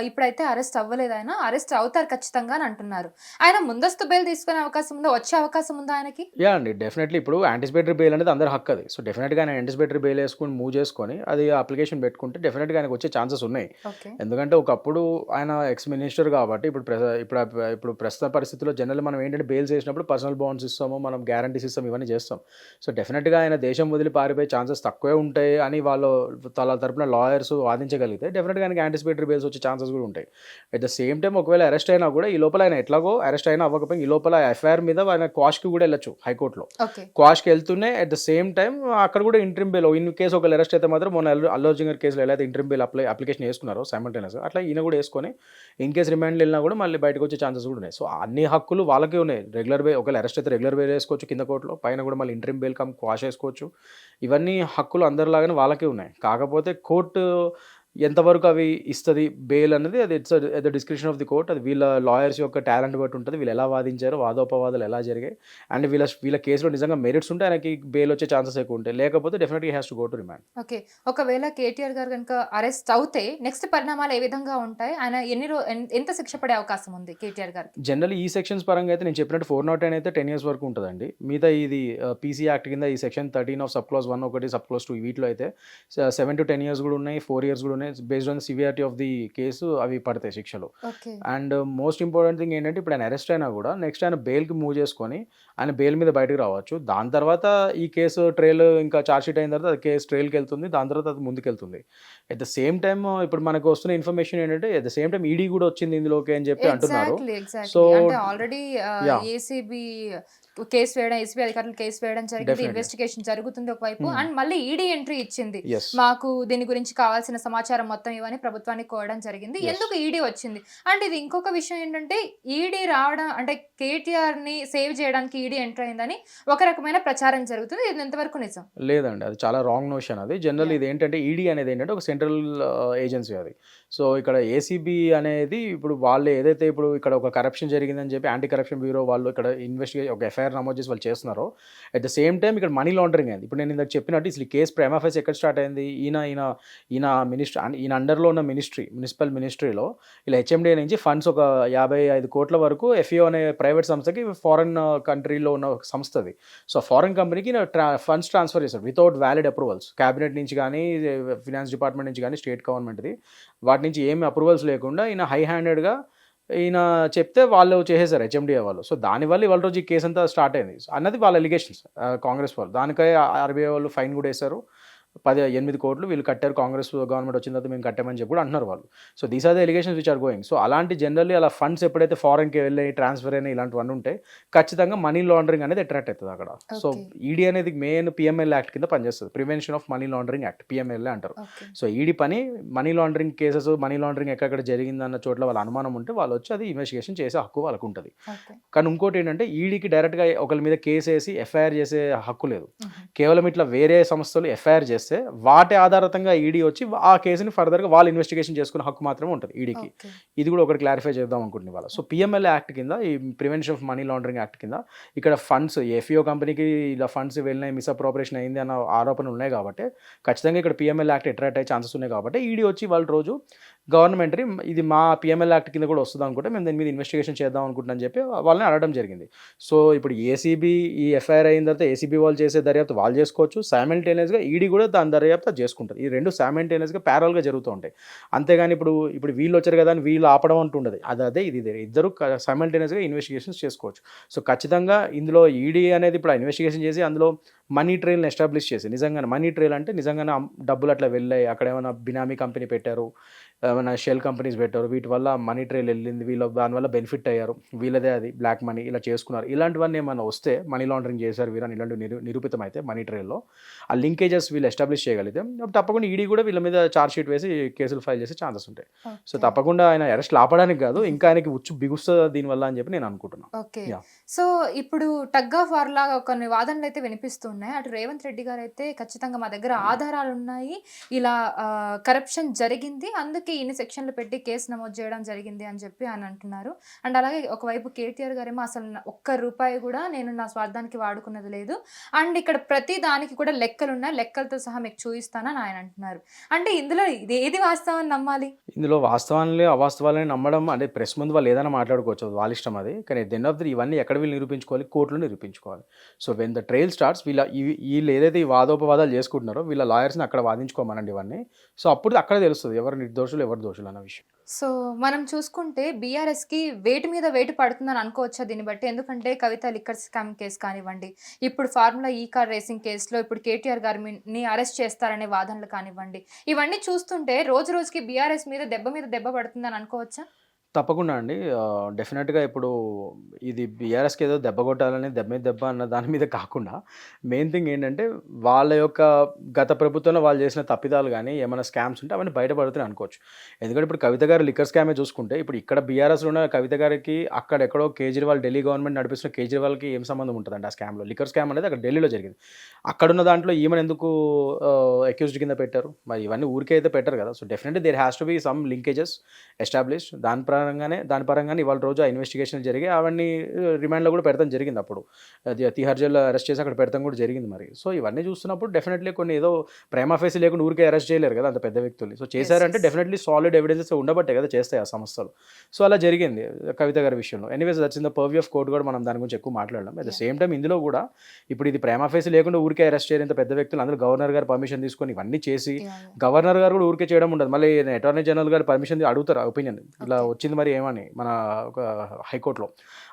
ఇప్పుడైతే అరెస్ట్ అవ్వలేదు, ఆయన అరెస్ట్ అవుతారు ఖచ్చితంగా అని అంటున్నారు. ఆయన ముందస్తు బెయిల్ తీసుకునే అవకాశం ఉందా, వచ్చే అవకాశం ఉందా ఆయనకి? యా అండి, డెఫినెట్లీ ఇప్పుడు యాంటిసిపేటరీ బెయిల్ అనేది అందరి హక్కు అది. సో డెఫినెట్గా ఆయన యాంటిసిపేటరీ బెయిల్ వేసుకుని మూవ్ చేసుకొని అది అప్లికేషన్ పెట్టుకుంటే డెఫినెట్గా ఆయనకు వచ్చే వచ్చే ఛాన్సెస్ ఉన్నాయి. ఓకే. ఎందుకంటే ఒకప్పుడు ఆయన ఎక్స్ మినిస్టర్ కాబట్టి ఇప్పుడు ప్రస్తుత పరిస్థితుల్లో జనరల్ మనం ఏంటంటే బెయిల్స్ వేసినప్పుడు పర్సనల్ బాండ్స్ ఇస్తాము, మనం గ్యారంటీస్ ఇస్తాం, ఇవన్నీ చేస్తాం. సో డెఫినెట్గా ఆయన దేశం వదిలి పారిపోయే ఛాన్సెస్ తక్కువే ఉంటాయి అని వాళ్ళు తల తరపున లాయర్స్ వాదించగలిగితే డెఫినెట్గా ఆయనకి యాంటిసిపేటరీ బెయిల్స్ వచ్చే ఛాన్సెస్ కూడా ఉంటాయి. అట్ ద సేమ్ టైం ఒకవేళ అరెస్ట్ అయినా కూడా ఈ లోపల ఆయన ఎట్లాగో అరెస్ట్ అయినా అవ్వకపోయినా ఈ లోపల ఎఫ్ఐఆర్ మీద ఆయన క్వాష్కి కూడా వెళ్ళొచ్చు హైకోర్టులో. ఓకే. క్వాష్కి వెళ్తూనే అట్ ద సేమ్ టైం అక్కడ కూడా ఇంట్రిమ్ బెయిల్ ఇన్ కేసు ఒకవేళ అరెస్ట్ అయితే మాత్రం మొన్న అల్లు అర్జున్ గారి కేసులో ఎలా అయితే ఇంట్రిమ్ బెయిల్ అప్లికేషన్ వేసుకున్నారో సైమల్టేనియస్గా అట్లా ఈయన కూడా వేసుకొని ఇన్ కేసు రిమాండ్ వెళ్ళినా కూడా మళ్ళీ బయటకు వచ్చే ఛాన్సెస్ కూడా ఉన్నాయి. సో అన్ని హక్కులు వాళ్ళకే ఉన్నాయి. రెగ్యులర్ బెయిల్ ఒకవేళ అరెస్ట్ అయితే రెగ్యులర్ బెయిల్ వేసుకోవచ్చు కింద కోర్టులో, పైన కూడా మళ్ళీ ఇంట్రిమ్ బెయిల్ కమ్ క్వాష్ వేసుకోవచ్చు. ఇవన్నీ హక్కులు అందరిలాగానే వాళ్ళకే ఉన్నాయి. కాకపోతే కోర్టు ఎంతవరకు అవి ఇస్తుంది బెయిల్ అనేది అది it's at the description of the court. అది వీళ్ళ లాయర్స్ యొక్క టాలెంట్ బట్టి ఉంటుంది, వీళ్ళు ఎలా వాదించారు, వాదోపవాదాలు ఎలా జరిగాయి, అండ్ వీళ్ళ కేసులో నిజంగా మెరిట్స్ ఉంటే ఆయనకి బెయిల్ వచ్చే ఛాన్సెస్ ఎక్కువ ఉంటాయి. లేకపోతే definitely has to go to remand. Okay. ఒకవేళ కేటీఆర్ గారు కనుక అరెస్ట్ అవుతే నెక్స్ట్ పరిణామాలు ఏ విధంగా ఉంటాయి? ఆయన ఎంత శిక్ష పడే అవకాశం ఉంది కేటీఆర్ గారికి? జనరల్ ఈ సెక్షన్స్ పరంగా అయితే నేను చెప్పినట్టు 409 అయితే 10 years వరకు ఉంటుందండి. మిగతా ఇది పీసీ యాక్ట్ కింద ఈ సెక్షన్ 13 ఆఫ్ సబ్ క్లాస్ 1 ఒకటి సబ్ క్లాస్ 2 వీటిలో అయితే 7 to 10 years కూడా ఉన్నాయి, 4 years కూడా ఉన్నాయి. Based on severity of the case అవి పడతాయి శిక్షలు. Okay. And most important thing ఏంటంటే ఇప్పుడు ఆయన అరెస్ట్ అయినా కూడా నెక్స్ట్ ఆయన బెయిల్కి మూవ్ చేసుకొని ఆయన బెయిల్ మీద బయటకు రావచ్చు. దాని తర్వాత ఈ కేసు ట్రైల్ ఇంకా ఛార్జ్ షీట్ అయిన తర్వాత అది కేసు ట్రైల్కి వెళ్తుంది, దాని తర్వాత అది ముందుకెళ్తుంది. అట్ ద సేమ్ టైమ్ ఇప్పుడు మనకు వస్తున్న ఇన్ఫర్మేషన్ ఏంటంటే at the same time ED కూడా వచ్చింది ఇందులోకి అని చెప్పి అంటున్నారు. సో అంటే ఆల్రెడీ ఏసీబీ కేసు వేయడం, ఏసీబీ అధికారులు కేసు వేయడం జరిగింది, ఇన్వెస్టిగేషన్ జరుగుతుంది ఒకవైపు, అండ్ మళ్ళీ ఈడీ ఎంట్రీ ఇచ్చింది, మాకు దీని గురించి కావాల్సిన సమాచారం మొత్తం ఇవన్నీ ప్రభుత్వానికి కోవడం జరిగింది. ఎందుకు ఈడీ వచ్చింది అంటే ఇది ఇంకొక విషయం ఏంటంటే ఈడీ రావడం అంటే కేటీఆర్ ని సేవ్ చేయడానికి ఈడీ ఎంటర్ అయిందని ఒక రకమైన ప్రచారం జరుగుతుంది. ఇది ఎంతవరకు నిజం? లేదండి, అది చాలా రాంగ్ నోషన్. అది జనరల్ ఇది ఏంటంటే ఈడీ అనేది ఏంటంటే ఒక సెంట్రల్ ఏజెన్సీ అది. సో ఇక్కడ ఏసీబీ అనేది ఇప్పుడు వాళ్ళు ఏదైతే ఇప్పుడు ఇక్కడ ఒక కరప్షన్ జరిగిందని చెప్పి యాంటీ కరప్షన్ బ్యూరో వాళ్ళు ఇక్కడ ఇన్వెస్టిగేట్ ఒక ఎఫ్ఐఆర్ నమోదు చేసి వాళ్ళు చేస్తున్నారో అట్ ద సేమ్ టైం ఇక్కడ మనీ లాండరింగ్ అయింది. ఇప్పుడు నేను ఇందాక చెప్పినట్టు అసలు కేసు ప్రైమా ఫేస్ ఎక్కడ స్టార్ట్ అయింది, ఈయన మినిస్ట్రీ ఈయన అండర్లో ఉన్న మున్సిపల్ మినిస్ట్రీలో ఇలా హెచ్ఎండిఏ నుంచి ఫండ్స్ ఒక 55 కోట్ల వరకు ఎఫ్ఈఓ అనే ప్రైవేట్ సంస్థకి ఫారెన్ కంట్రీలో ఉన్న సంస్థ అది. సో ఫారెన్ కంపెనీకి ఫండ్స్ ట్రాన్స్ఫర్ చేశారు వితౌట్ వ్యాలిడ్ అప్రూవల్స్, క్యాబినెట్ నుంచి కానీ ఫినాన్స్ డిపార్ట్మెంట్ నుంచి కానీ స్టేట్ గవర్నమెంట్ది వాటి నుంచి ఏమి అప్రూవల్స్ లేకుండా ఈయన హై హ్యాండెడ్గా ఈయన చెప్తే వాళ్ళు చేసేసారు హెచ్ఎండిఏ వాళ్ళు. సో దానివల్ల ఇవాళ రోజు ఈ కేసు అంతా స్టార్ట్ అయింది అన్నది వాళ్ళ ఎలిగేషన్స్ కాంగ్రెస్ వాళ్ళు. దానికై ఆర్బీఐ వాళ్ళు ఫైన్ కూడా వేశారు, 8 కోట్లు వీళ్ళు కట్టారు, కాంగ్రెస్ గవర్నమెంట్ వచ్చిన తర్వాత మేము కట్టామని చెప్పి కూడా అంటున్నారు వాళ్ళు. So these are the allegations which are going. So అలాంటి జనరల్లీ అలా ఫండ్స్ ఎప్పుడైతే ఫారెన్కి వెళ్ళి ట్రాన్స్ఫర్ అయినా ఇలాంటివన్నీ ఉంటాయి ఖచ్చితంగా మనీ లాండరింగ్ అనేది అట్రాక్ట్ అవుతుంది అక్కడ. సో ఈడీ అనేది మెయిన్ పిఎంఎల్ యాక్ట్ కింద పనిచేస్తుంది, prevention of money laundering act, PMLA అంటారు. సో ఈడీ పని money laundering cases, money laundering ఎక్కడ జరిగిందన్న చోట్ల వాళ్ళ అనుమానం ఉంటే వాళ్ళు వచ్చి అది ఇన్వెస్టిగేషన్ చేసే హక్కు వాళ్ళకు ఉంటుంది. కానీ ఇంకోటి ఏంటంటే ఈడీకి డైరెక్ట్గా ఒకరి మీద కేసు వేసి ఎఫ్ఐఆర్ చేసే హక్కు లేదు. కేవలం ఇట్లా వేరే సంస్థలు ఎఫ్ఐఆర్ చేస్తే వాటి ఆధారంగా ఈడీ వచ్చి ఆ కేసుని ఫర్దర్గా వాళ్ళు ఇన్వెస్టిగేషన్ చేసుకునే హక్కు మాత్రమే ఉంటుంది ఈడీకి. ఇది కూడా ఒకటి క్లారిఫై చేద్దాం అనుకుంటున్నాను వాళ్ళ. సో పిఎంఎల్ఏ యాక్ట్ కింద, ఈ prevention of money laundering act కింద ఇక్కడ ఫండ్స్ ఎఫ్ఈఓ కంపెనీకి ఇలా ఫండ్స్ వెళ్ళినాయి, మిస్అప్రోపరేషన్ అయింది అన్న ఆరోపణలు ఉన్నాయి కాబట్టి ఖచ్చితంగా ఇక్కడ పిఎంఎల్ యాక్ట్ అట్రాక్ట్ అయ్యే ఛాన్సెస్ ఉన్నాయి కాబట్టి ఈడీ వచ్చి వాళ్ళు రోజు గవర్నమెంట్ ఇది మా పిఎంఎల్ యాక్ట్ కింద కూడా వస్తుంది అనుకుంటే మేము దీని మీద ఇన్వెస్టిగేషన్ చేద్దాం అనుకుంటున్నాను చెప్పి వాళ్ళని అడగడం జరిగింది. సో ఇప్పుడు ఏసీబీ ఈ ఎఫ్ఐఆర్ అయిన తర్వాత ఏసీబీ వాళ్ళు చేసే దర్యాప్తు వాళ్ళు చేసుకోవచ్చు, సైమల్టేనియస్గా ఈడీ కూడా దాని దర్యాప్తు చేసుకుంటారు. ఈ రెండు సైమల్టేనియస్గా ప్యారల్గా జరుగుతూ ఉంటాయి. అంతేగాని ఇప్పుడు వీళ్ళు వచ్చారు కదా అని వీళ్ళు ఆపడం అంటూ ఉండదు. అదే ఇది ఇద్దరు సైమల్టేనియస్గా ఇన్వెస్టిగేషన్స్ చేసుకోవచ్చు. సో ఖచ్చితంగా ఇందులో ఈడీ అనేది ఇప్పుడు ఇన్వెస్టిగేషన్ చేసి అందులో మనీ ట్రైల్ని ఎస్టాబ్లిష్ చేసి నిజంగానే మనీ ట్రైల్ అంటే నిజంగానే డబ్బులు అట్లా వెళ్ళాయి, అక్కడ ఏమైనా బినామీ కంపెనీ పెట్టారు, ఏమైనా షెల్ కంపెనీస్ పెట్టారు, వీటి వల్ల మనీ ట్రైల్ వెళ్ళింది, వీళ్ళు దానివల్ల బెనిఫిట్ అయ్యారు, వీళ్ళదే అది బ్లాక్ మనీ ఇలా చేసుకున్నారు, ఇలాంటివన్నీ ఏమైనా వస్తే మనీ లాండరింగ్ చేశారు వీరని ఇలాంటివి నిరూపితం అయితే మనీ ట్రైల్లో ఆ లింకేజెస్ వీళ్ళు ఎస్టాబ్లిష్ చేయగలిగితే తప్పకుండా ఈడీ కూడా వీళ్ళ మీద ఛార్జ్ షీట్ వేసి కేసులు ఫైల్ చేసే ఛాన్సెస్ ఉంటాయి. సో తప్పకుండా ఆయన అరెస్ట్ ఆపడానికి కాదు, ఇంకా ఆయనకి ఉచ్చు బిగుస్తుంది దీనివల్ల అని చెప్పి నేను అనుకుంటున్నాను. ఓకే. సో ఇప్పుడు టగ్ ఆఫ్ వార్ లాగా కొన్ని వాదనలు అయితే వినిపిస్తున్నాయి. అటు రేవంత్ రెడ్డి గారు అయితే ఖచ్చితంగా మా దగ్గర ఆధారాలు ఉన్నాయి, ఇలా కరప్షన్ జరిగింది, అందుకే ఇన్ని సెక్షన్లు పెట్టి కేసు నమోదు చేయడం జరిగింది అని చెప్పి ఆయన అంటున్నారు. అండ్ అలాగే ఒకవైపు కేటీఆర్ గారేమో అసలు ₹1 కూడా నేను నా స్వార్థానికి వాడుకున్నది లేదు, అండ్ ఇక్కడ ప్రతి దానికి కూడా లెక్కలు ఉన్నాయి, లెక్కలతో సహా మీకు చూపిస్తానని ఆయన అంటున్నారు. అంటే ఇందులో ఏది వాస్తవం నమ్మాలి? ఇందులో వాస్తవాన్ని అవాస్తవాలని నమ్మడం అంటే ప్రెస్ ముందు వాళ్ళు ఏదైనా మాట్లాడుకోవచ్చు, వాళ్ళ ఇష్టం అది. కానీ at the end of the ఇవన్నీ ఎక్కడ వీళ్ళు నిరూపించుకోవాలి, కోర్టులో నిరూపించుకోవాలి. So when the trial starts వీళ్ళు ఏదైతే ఈ వాదోపవాదాలు చేసుకుంటున్నారో వీళ్ళ లాయర్స్ని అక్కడ వాదించుకోమనండి ఇవన్నీ. సో అప్పుడు అక్కడ తెలుస్తుంది ఎవరు నిర్దోషులు ఎవరు దోషులు అన్న విషయం. సో మనం చూసుకుంటే బీఆర్ఎస్కి వేటు మీద వేటు పడుతుందని అనుకోవచ్చా దీన్ని బట్టి? ఎందుకంటే కవిత లిక్కర్ స్కామ్ కేసు కానివ్వండి, ఇప్పుడు ఫార్ములా ఈ కార్ రేసింగ్ కేసులో ఇప్పుడు కేటీఆర్ గారిని అరెస్ట్ చేస్తారనే వాదనలు కానివ్వండి, ఇవన్నీ చూస్తుంటే రోజు రోజుకి బీఆర్ఎస్ మీద దెబ్బ పడుతుందని అనుకోవచ్చా? తప్పకుండా అండి. డెఫినెట్‌గా ఇప్పుడు ఇది బీఆర్ఎస్‌కి ఏదో దెబ్బ కొట్టాలని దెబ్బ మీద దెబ్బ అన్న దాని మీద కాకుండా మెయిన్ థింగ్ ఏంటంటే వాళ్ళ యొక్క గత ప్రభుత్వంలో వాళ్ళు చేసిన తప్పిదాలు గానీ, ఏమైనా స్కామ్స్ ఉంటే అవన్నీ బయటపడుతున్నాయి అనుకోవచ్చు. ఎందుకంటే ఇప్పుడు కవిత గారి లిక్కర్ స్కామే చూసుకుంటే ఇప్పుడు ఇక్కడ బీఆర్ఎస్‌లో ఉన్న కవిత గారికి అక్కడెక్కడో కేజ్రీవాల్ ఢిల్లీ గవర్నమెంట్ నడిపిస్తున్న కేజ్రీవాల్‌కి ఏం సంబంధం ఉంటదండి ఆ స్కామ్‌లో? లిక్కర్ స్కామ్ అనేది అక్కడ ఢిల్లీలో జరిగింది. అక్కడున్న దాంట్లో ఈమెను ఎందుకు అక్యూజ్డ్ కింద పెట్టారు? మరి ఇవన్నీ ఊరికే అయితే పెట్టరు కదా! So definitely there has to be some linkages established. దాని పరంగానే ఇవాళ రోజు ఆ ఇన్వెస్టిగేషన్ జరిగి అవన్నీ రిమాండ్లో కూడా పెడతాం జరిగింది. అప్పుడు అది తిహార్ జైల్లో అరెస్ట్ చేసి అక్కడ పెడతాం కూడా జరిగింది మరి. సో ఇవన్నీ చూస్తున్నప్పుడు డెఫినెట్లీ కొన్ని ఏదో ప్రైమా ఫేసి లేకుండా ఊరికే అరెస్ట్ చేయలేరు కదా అంత పెద్ద వ్యక్తుల్ని. సో చేశారంటే డెఫినెట్లీ సాలిడ్ ఎవిడెన్సెస్ ఉండబట్టే కదా చేస్తాయి ఆ సంస్థలు. సో అలా జరిగింది కవిత గారి విషయంలో. Anyways that's in the purview of court కూడా మనం దాని గురించి ఎక్కువ మాట్లాడడం. అట్ ద సేమ్ టైం ఇందులో కూడా ఇప్పుడు ఇది ప్రైమా ఫేసి లేకుండా ఊరికే అరెస్ట్ చేయలేంత పెద్ద వ్యక్తులు అందరూ గవర్నర్ గారు పర్మిషన్ తీసుకొని ఇవన్నీ చేసి గవర్నర్ గారు కూడా ఊరికే చేయడం ఉండదు. మళ్ళీ అటార్నీ జనరల్ గారు పర్మిషన్ అడుగుతారు ఒపీనియన్ ఇలా వచ్చింది మరి ఏమని మన ఒక హైకోర్టులో.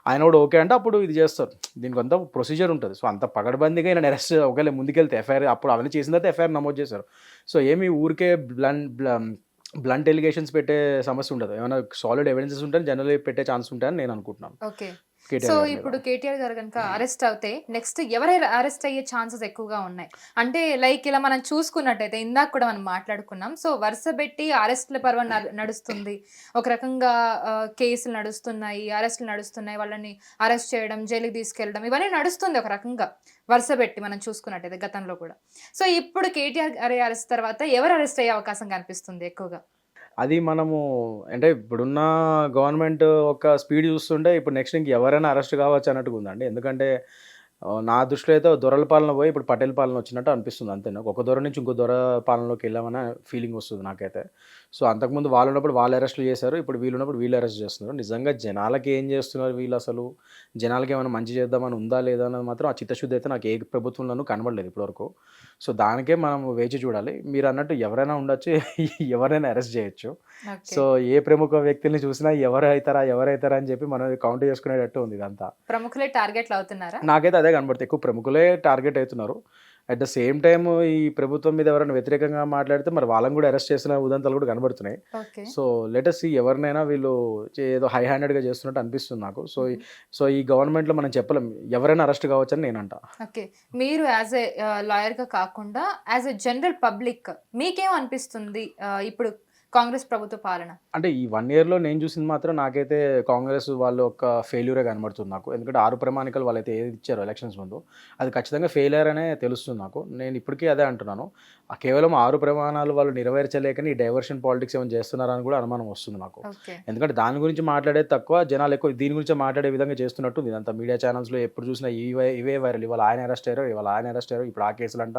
ఆయన కూడా ఓకే అంటే అప్పుడు ఇది చేస్తారు. దీనికి అంతా ప్రొసీజర్ ఉంటుంది. సో అంత పగడబందీగా ఆయన అరెస్ట్ ఒకవేళ ముందుకెళ్తే ఎఫ్ఐఆర్ అప్పుడు అవన్నీ చేసిన తర్వాత ఎఫ్ఐఆర్ నమోదు చేశారు. సో ఏమి ఊరికే బ్లంట్ ఎలిగేషన్స్ పెట్టే సమస్య ఉండదు. ఏమైనా సాలిడ్ ఎవిడెన్సెస్ ఉంటే జనరల్ పెట్టే ఛాన్స్ ఉంటాయని నేను అనుకుంటున్నాను. ఓకే. సో ఇప్పుడు కేటీఆర్ గారు కనుక అరెస్ట్ అవుతే నెక్స్ట్ ఎవరు అరెస్ట్ అయ్యే ఛాన్సెస్ ఎక్కువగా ఉన్నాయి? అంటే లైక్ ఇలా మనం చూసుకున్నట్టయితే ఇందాక కూడా మనం మాట్లాడుకున్నాం. సో వరుస పెట్టి అరెస్ట్ల పర్వం నడుస్తుంది. ఒక రకంగా కేసులు నడుస్తున్నాయి, అరెస్టులు నడుస్తున్నాయి, వాళ్ళని అరెస్ట్ చేయడం, జైలుకి తీసుకెళ్ళడం ఇవన్నీ నడుస్తుంది ఒక రకంగా వరుస పెట్టి మనం చూసుకున్నట్టయితే గతంలో కూడా. సో ఇప్పుడు కేటీఆర్ గారి అరెస్ట్ తర్వాత ఎవరు అరెస్ట్ అయ్యే అవకాశం కనిపిస్తుంది ఎక్కువగా? అది మనము అంటే ఇప్పుడున్న గవర్నమెంట్ ఒక స్పీడ్ చూస్తుంటే ఇప్పుడు నెక్స్ట్ ఇంక ఎవరైనా అరెస్ట్ కావచ్చు అన్నట్టుగా ఉందండి. ఎందుకంటే నా దృష్టిలో అయితే దొరల పాలన పోయి ఇప్పుడు పటేల్ పాలన వచ్చినట్టు అనిపిస్తుంది అంతే. నాకు ఒక దొర నుంచి ఇంకో దొర పాలనలోకి వెళ్ళామన్న ఫీలింగ్ వస్తుంది నాకైతే. సో అంతకుముందు వాళ్ళు ఉన్నప్పుడు వాళ్ళు అరెస్టులు చేశారు, ఇప్పుడు వీళ్ళు ఉన్నప్పుడు వీళ్ళు అరెస్ట్ చేస్తున్నారు. నిజంగా జనాలకి ఏం చేస్తున్నారు వీళ్ళు, అసలు జనాలకి ఏమైనా మంచి చేద్దామని ఉందా లేదా అన్నది మాత్రం ఆ చిత్తశుద్ధి అయితే నాకు ఏ ప్రభుత్వంలోనూ కనబడలేదు ఇప్పటివరకు. సో దానికే మనం వేచి చూడాలి. మీరు అన్నట్టు ఎవరైనా ఉండొచ్చు, ఎవరైనా అరెస్ట్ చేయొచ్చు. సో ఏ ప్రముఖ వ్యక్తుల్ని చూసినా ఎవరైతారా అని చెప్పి మనం కౌంట్ చేసుకునేటట్టు ఉంది ఇదంతా. ప్రముఖులే టార్గెట్లు అవుతున్నారా? నాకైతే అదే కనబడుతుంది. ఎక్కువ ప్రముఖులే టార్గెట్ అవుతున్నారు. అట్ ద సేమ్ టైమ్ ఈ ప్రభుత్వం మీద ఎవరైనా వ్యతిరేకంగా మాట్లాడితే మరి వాళ్ళని కూడా అరెస్ట్ చేసిన ఉదంతాలు కూడా కనబడుతున్నాయి. సో లెట్ us see ఎవరినైనా వీళ్ళు ఏదో హై హ్యాండెడ్గా చేస్తున్నట్టు అనిపిస్తుంది నాకు. సో ఈ గవర్నమెంట్లో మనం చెప్పలేం ఎవరైనా అరెస్ట్ కావచ్చు అని నేను అంటా. ఓకే. మీరు యాజ్ ఏ లాయర్గా కాకుండా యాజ్ ఏ జనరల్ పబ్లిక్ మీకేం అనిపిస్తుంది ఇప్పుడు కాంగ్రెస్ ప్రభుత్వ పాలన? అంటే ఈ 1 yearలో నేను చూసింది మాత్రం నాకైతే కాంగ్రెస్ వాళ్ళు ఒక ఫెయిల్యూరే కనబడుతుంది నాకు. ఎందుకంటే 6 ప్రమాణికలు వాళ్ళైతే ఏది ఇచ్చారో ఎలక్షన్స్ ముందు అది ఖచ్చితంగా ఫెయిలియర్ అనే తెలుస్తుంది నాకు. నేను ఇప్పటికీ అదే అంటున్నాను. కేవలం 6 ప్రమాణాలు వాళ్ళు నెరవేర్చలేకని ఈ డైవర్షన్ పాలిటిక్స్ ఏమైనా చేస్తున్నారని కూడా అనుమానం వస్తుంది నాకు. ఎందుకంటే దాని గురించి మాట్లాడేది తక్కువ, జనాలు ఎక్కువ దీని గురించి మాట్లాడే విధంగా చేస్తున్నట్టు ఇదంతా మీడియా ఛానల్స్లో ఎప్పుడు చూసినా ఇవే వైరల్. ఇవాళ ఆయన అరెస్ట్ అయ్యారు, ఇప్పుడు ఆ కేసులు అంట,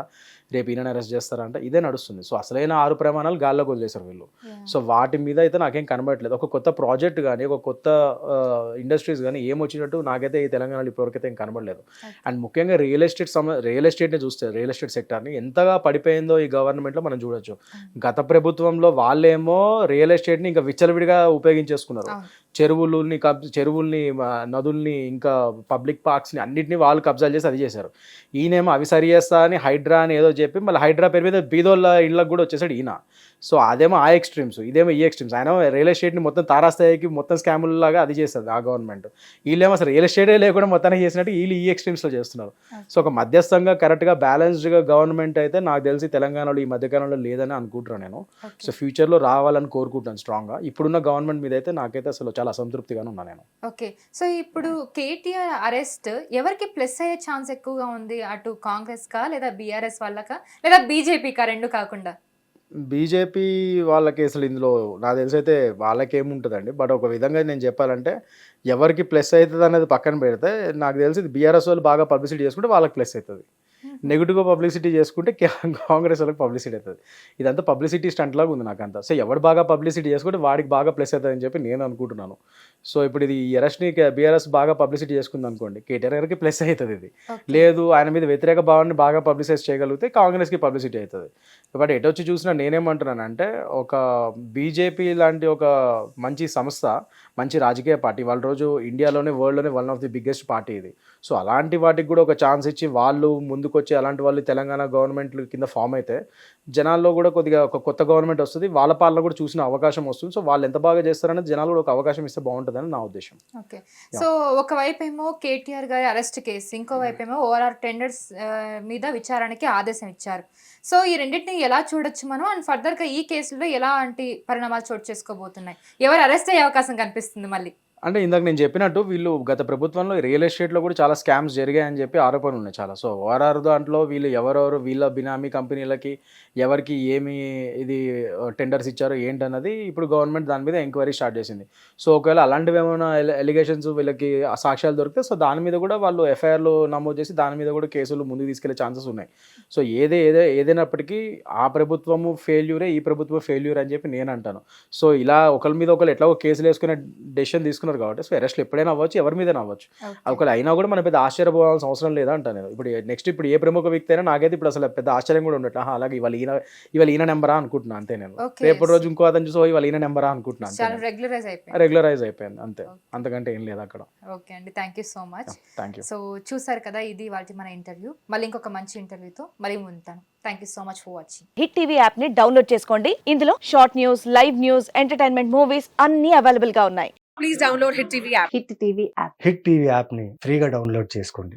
రేపు ఈయన అరెస్ట్ చేస్తారంట, ఇదే నడుస్తుంది. సో అసలైన 6 ప్రమాణాలు గాల్లోకి వదిలేశారు వీళ్ళు. సో వాటి మీద అయితే నాకేం కనబడట్లేదు. ఒక కొత్త ప్రాజెక్ట్ కానీ ఒక కొత్త ఇండస్ట్రీస్ కానీ ఏమొచ్చినట్టు నాకైతే ఈ తెలంగాణలో ఇప్పటివరకైతే ఏం కనబడలేదు. అండ్ ముఖ్యంగా రియల్ ఎస్టేట్ని చూస్తే రియల్ ఎస్టేట్ సెక్టర్ని ఎంతగా పడిపోయిందో ఈ గవర్నమెంట్లో మనం చూడొచ్చు. గత ప్రభుత్వంలో వాళ్ళేమో రియల్ ఎస్టేట్ని ఇంకా విచ్చలవిడిగా ఉపయోగించేసుకున్నారు. చెరువుల్ని నదుల్ని ఇంకా పబ్లిక్ పార్క్స్ని అన్నింటినీ వాళ్ళు కబ్జాలు చేసి అది చేశారు. ఈయనేమో అవి సరి చేస్తా అని హైడ్రా అని ఏదో చెప్పి మళ్ళీ హైడ్రా పేరు మీద బీదోళ్ళ ఇళ్ళకి కూడా వచ్చేసాడు ఈయన. సో అదేమో ఆ ఎక్స్ట్రీమ్స్, ఇదేమో ఈ ఎక్స్ట్రీమ్స్. ఆయన రియల్ ఎస్టేట్ని మొత్తం తారాస్థాయికి మొత్తం స్కాముల్లాగా అది చేస్తుంది ఆ గవర్నమెంట్. వీళ్ళేమో అసలు రియల్ ఎస్టేటే లేకుండా మొత్తానికి చేసినట్టు వీళ్ళు ఈ ఎక్స్ట్రీమ్స్లో చేస్తున్నారు. సో ఒక మధ్యస్థంగా కరెక్ట్గా బ్యాలెన్స్డ్గా గవర్నమెంట్ అయితే నాకు తెలిసి తెలంగాణలో ఈ మధ్యకాలంలో లేదని అనుకుంటున్నాను నేను. సో ఫ్యూచర్లో రావాలని కోరుకుంటాను స్ట్రాంగ్గా. ఇప్పుడున్న గవర్నమెంట్ మీద అయితే నాకైతే అసలు చాలా అసంతృప్తిగానే ఉన్నాను నేను. ఓకే. సో ఇప్పుడు కేటీఆర్ అరెస్ట్ ఎవరికి ప్లస్ అయ్యే ఛాన్స్ ఎక్కువగా ఉంది? అటు కాంగ్రెస్కా లేదా బీఆర్ఎస్ వాళ్ళకా లేదా బీజేపీకా? రెండు కాకుండా బీజేపీ వాళ్ళకి అసలు ఇందులో నాకు తెలిసి అయితే వాళ్ళకేముంటుందండి. బట్ ఒక విధంగా నేను చెప్పాలంటే ఎవరికి ప్లస్ అవుతుంది అనేది పక్కన పెడితే నాకు తెలిసి బీఆర్ఎస్ వాళ్ళు బాగా పబ్లిసిటీ చేసుకుంటే వాళ్ళకి ప్లస్ అవుతుంది. నెగిటివ్గా పబ్లిసిటీ చేసుకుంటే కాంగ్రెస్ వాళ్ళకి పబ్లిసిటీ అవుతుంది. ఇదంతా పబ్లిసిటీ స్టంట్ లాగా ఉంది నాకంతా. సో ఎవడు బాగా పబ్లిసిటీ చేసుకుంటే వాడికి బాగా ప్లస్ అవుతుందని చెప్పి నేను అనుకుంటున్నాను. సో ఇప్పుడు ఇది ఈ అరెస్ట్ని బీఆర్ఎస్ బాగా పబ్లిసిటీ చేసుకుంది అనుకోండి, కేటీఆర్ గారికి ప్లస్ అవుతుంది ఇది. లేదు ఆయన మీద వ్యతిరేక భావాన్ని బాగా పబ్లిసైజ్ చేయగలిగితే కాంగ్రెస్కి పబ్లిసిటీ అవుతుంది. బట్ ఎటు వచ్చి చూసినా నేనేమంటున్నానంటే, ఒక బీజేపీ లాంటి ఒక మంచి సంస్థ, మంచి రాజకీయ పార్టీ, వాళ్ళ రోజు ఇండియాలోనే వరల్డ్లోనే one of the biggest party ఇది. సో అలాంటి వాటికి కూడా ఒక ఛాన్స్ ఇచ్చి వాళ్ళు ముందుకొచ్చి అలాంటి వాళ్ళు తెలంగాణ గవర్నమెంట్ కింద ఫామ్ అయితే జనాల్లో కూడా కొద్దిగా ఒక కొత్త గవర్నమెంట్ వస్తుంది, వాళ్ళ పాలన కూడా చూసిన అవకాశం వస్తుంది. సో వాళ్ళు ఎంత బాగా చేస్తారనేది జనాలు కూడా ఒక అవకాశం ఇస్తే బాగుంటుందని నా ఉద్దేశం. ఓకే. సో ఒకవైపు ఏమో కేటీఆర్ గారి అరెస్ట్ కేసు, ఇంకోవైపు ఏమో ఓఆర్ఆర్ టెండర్స్ మీద విచారణకి ఆదేశం ఇచ్చారు. సో ఈ రెండింటిని ఎలా చూడొచ్చు మనం, అండ్ ఫర్దర్గా ఈ కేసులో ఎలాంటి పరిణామాలు చోటు చేసుకోబోతున్నాయి, ఎవరు అరెస్ట్ అయ్యే అవకాశం కనిపిస్తుంది మళ్ళీ? అంటే ఇందాక నేను చెప్పినట్టు వీళ్ళు గత ప్రభుత్వంలో రియల్ ఎస్టేట్లో కూడా చాలా స్కామ్స్ జరిగాయని చెప్పి ఆరోపణలు ఉన్నాయి చాలా. సో ఓఆర్ఆర్ దాంట్లో వీళ్ళు ఎవరెవరు వీళ్ళ బినామీ కంపెనీలకి ఎవరికి ఏమి ఇది టెండర్స్ ఇచ్చారో ఏంటన్నది ఇప్పుడు గవర్నమెంట్ దాని మీద ఎంక్వైరీ స్టార్ట్ చేసింది. సో ఒకవేళ అలాంటివి ఏమైనా ఎలిగేషన్స్ వీళ్ళకి సాక్ష్యాలు దొరికితే సో దాని మీద కూడా వాళ్ళు ఎఫ్ఐఆర్లు నమోదు చేసి దాని మీద కూడా కేసులు ముందుకు తీసుకెళ్లే ఛాన్సెస్ ఉన్నాయి. సో ఏదైనప్పటికీ ఆ ప్రభుత్వము ఫెయిల్యూరే, ఈ ప్రభుత్వం ఫెయిల్యూర్ అని చెప్పి నేను అంటాను. సో ఇలా ఒకరి మీద ఒకరు ఎట్లాగో కేసులు వేసుకునే డెసిషన్ తీసుకున్నారు కాబట్టి సో అరెస్ట్లు ఎప్పుడైనా అవ్వచ్చు, ఎవరి మీద అవ్వచ్చు. ఒకవేళ అయినా కూడా మన పెద్ద ఆశ్చర్యపోవాల్సిన అవసరం లేదా అంటాను నేను. ఇప్పుడు ఏ ప్రముఖ వ్యక్తి అయినా నాకైతే ఇప్పుడు అసలు పెద్ద ఆశ్చర్యం కూడా ఉండట్లేదు. అలాగే ఇవాళ ఈయన నెంబరా అనుకుంటున్నాను అంతే నేను. రేపటి రోజు ఇంకో అతను చూసి ఇవాళ ఈయన నెంబరా అనుకుంటున్నాను. రెగ్యులరైజ్ అయిపోయింది అంతే, అంతకంటే ఏం లేదు అక్కడ. ఓకే అండి, thank you so much. Thank you. So చూసారు కదా, ఇది వాటి మన ఇంటర్వ్యూ. మళ్ళీ ఇంకొక మంచి ఇంటర్వ్యూతో మళ్ళీ ఉంటాను. Thank you so much for watching. Hit TV app ని డౌన్లోడ్ చేసుకోండి. ఇందులో short news, live news, entertainment movies అన్ని అవైలబుల్ గా ఉన్నాయి. Please download Hit TV app. Hit TV app hit TV యాప్ని ఫ్రీగా డౌన్లోడ్ చేసుకోండి.